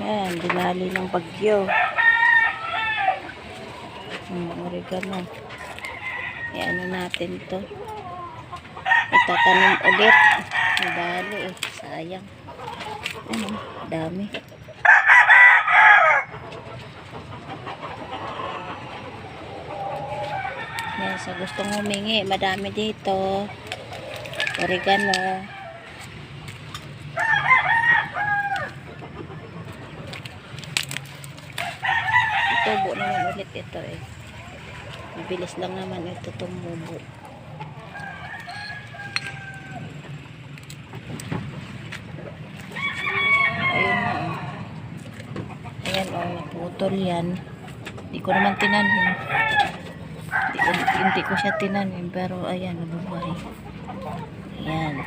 Yan, dinali ng bagyo. Oregano. Ano natin to. Itatanim ulit. Nadali eh. Sayang. Ano, dami. Yan, sa gustong humingi, madami dito. Oregano. Tubo naman ulit ito eh. Mabilis lang naman ito tumubo. Ayun na oh. Ayan oh, naputol yan. Hindi ko naman tinanim. Hindi ko siya tinanim, pero ayan, nabubuhay. Ayan.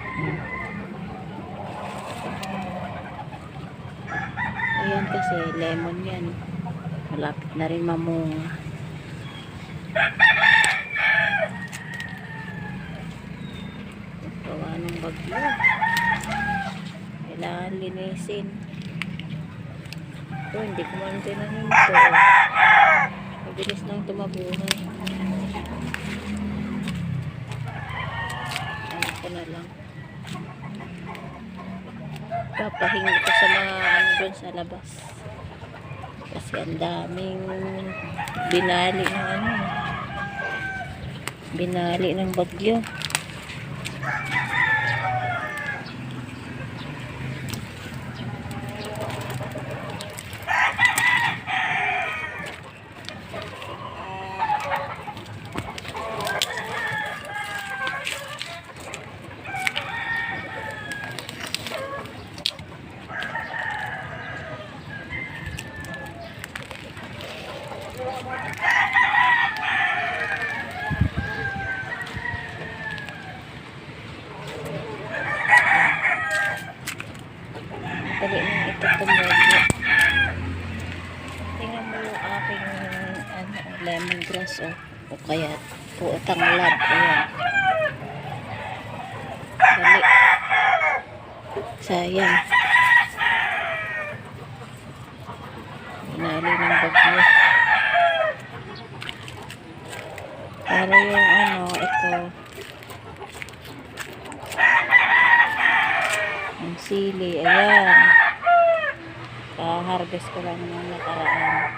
Ayan kasi lemon yan. Malapit na rin mamunga. Gawa ng bagyo. Kailangan linisin. Ito, hindi ko man tinanim ito. Mabilis lang tumabuhay. Ano ko na lang. Papahingi ko sa mga ano doon sa labas. Kasi ang daming binali ng ano. Binali ng bagyo. Dali na ito tumubo. Tingnan mo yung aking lemongrass o kaya puotang lab. Ayan. Dali. Sayang. Binali ng bagyo. Pero yung ito ang sili, ayan, harvest ko lang nung nakaraan,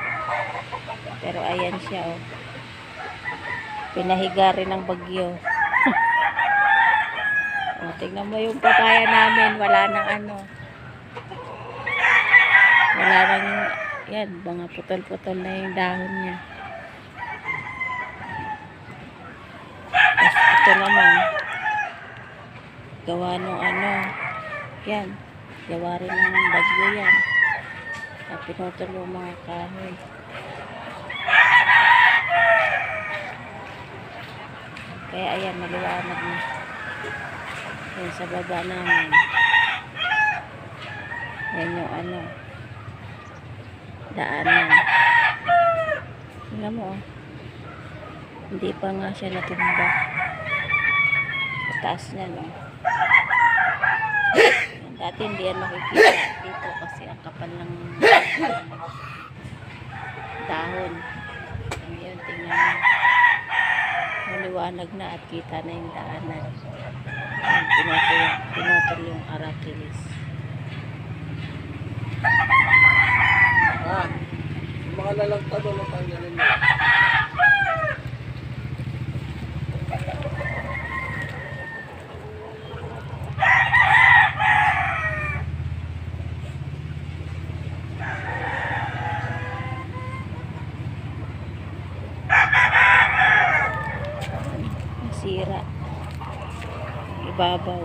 pero ayan siya oh, pinahiga rin ng bagyo. Oh, tingnan mo yung papaya namin, wala nang wala nang, yan, mga putol-putol na yung dahon niya. Ito naman gawa nung yan, gawa rin ng bagyo yan. Pinutol yung mga kahoy. Kaya ayan, maliwanag na. Yan sa baba namin. Yan yung daanan. Tingnan mo oh. Hindi pa nga siya natumba. Sa taas niya no. Dati hindi yan makikita dito kasi ang kapal ng dahon. Ngayon, tingnan mo. Maliwanag na at kita na yung daanan. Pinutol yung aratilis. Yung mga lalagtad o matanggalin mo. Sira ibabaw.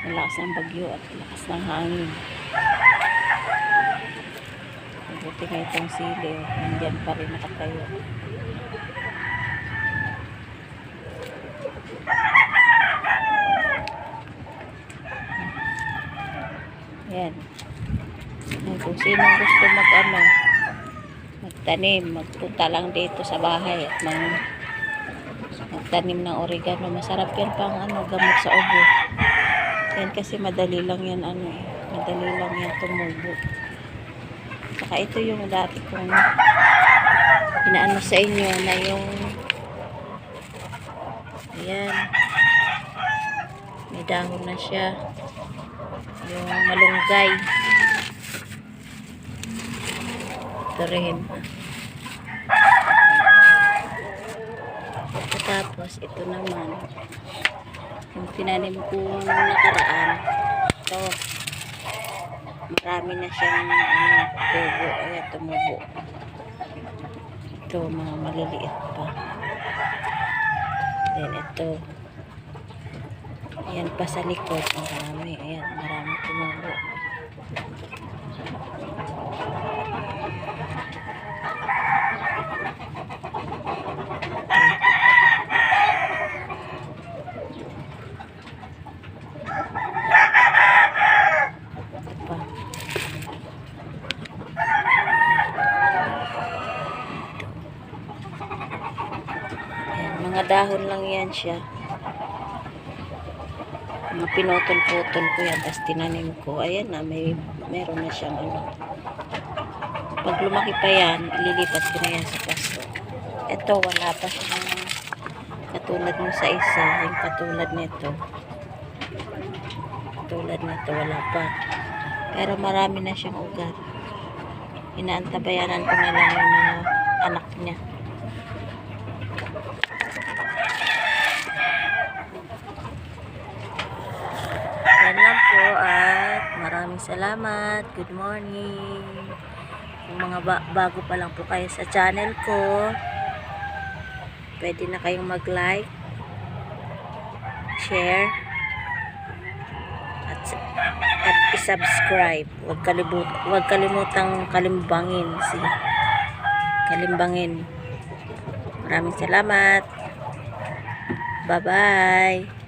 Malakas ang bagyo at lakas ng hangin. Buti nga itong sili nandyan pa rin nakatayo. Yan. Kung sino gusto magtanim, magpunta lang dito sa bahay at Nagtanim ng oregano. Masarap yan pang gamot sa ubo. Yan kasi madali lang yan madali lang yan tumubo. Saka ito yung dati kong inaano sa inyo na yung ayan, may dahon na siya, yung malunggay. Ito rin. Tapos ito naman yung tinanim kong nakaraan. Ito marami na siyang tubo. Ayan, tumubo. Ito mga maliliit pa. Then ito, ayan pa sa likod, marami. Ayan, marami tumubo. Mga dahon lang yan siya. Mga pinutol-putol ko yan. Tapos tinanim ko. Ayan na. Meron na siyang Pag lumaki pa yan, ililipat ko na yan sa pasto. Ito, wala pa siyang katulad mo sa isa. Yung katulad nito. Katulad nito, wala pa. Pero marami na siyang ugat. Inaantabayanan ko na lang yung mga anak niya. Yan lang po at maraming salamat. Good morning. Kung mga bago pa lang po kayo sa channel ko, pwede na kayong mag-like, share, at i-subscribe. Huwag kalimutang kalimbangin. Maraming salamat. Bye-bye.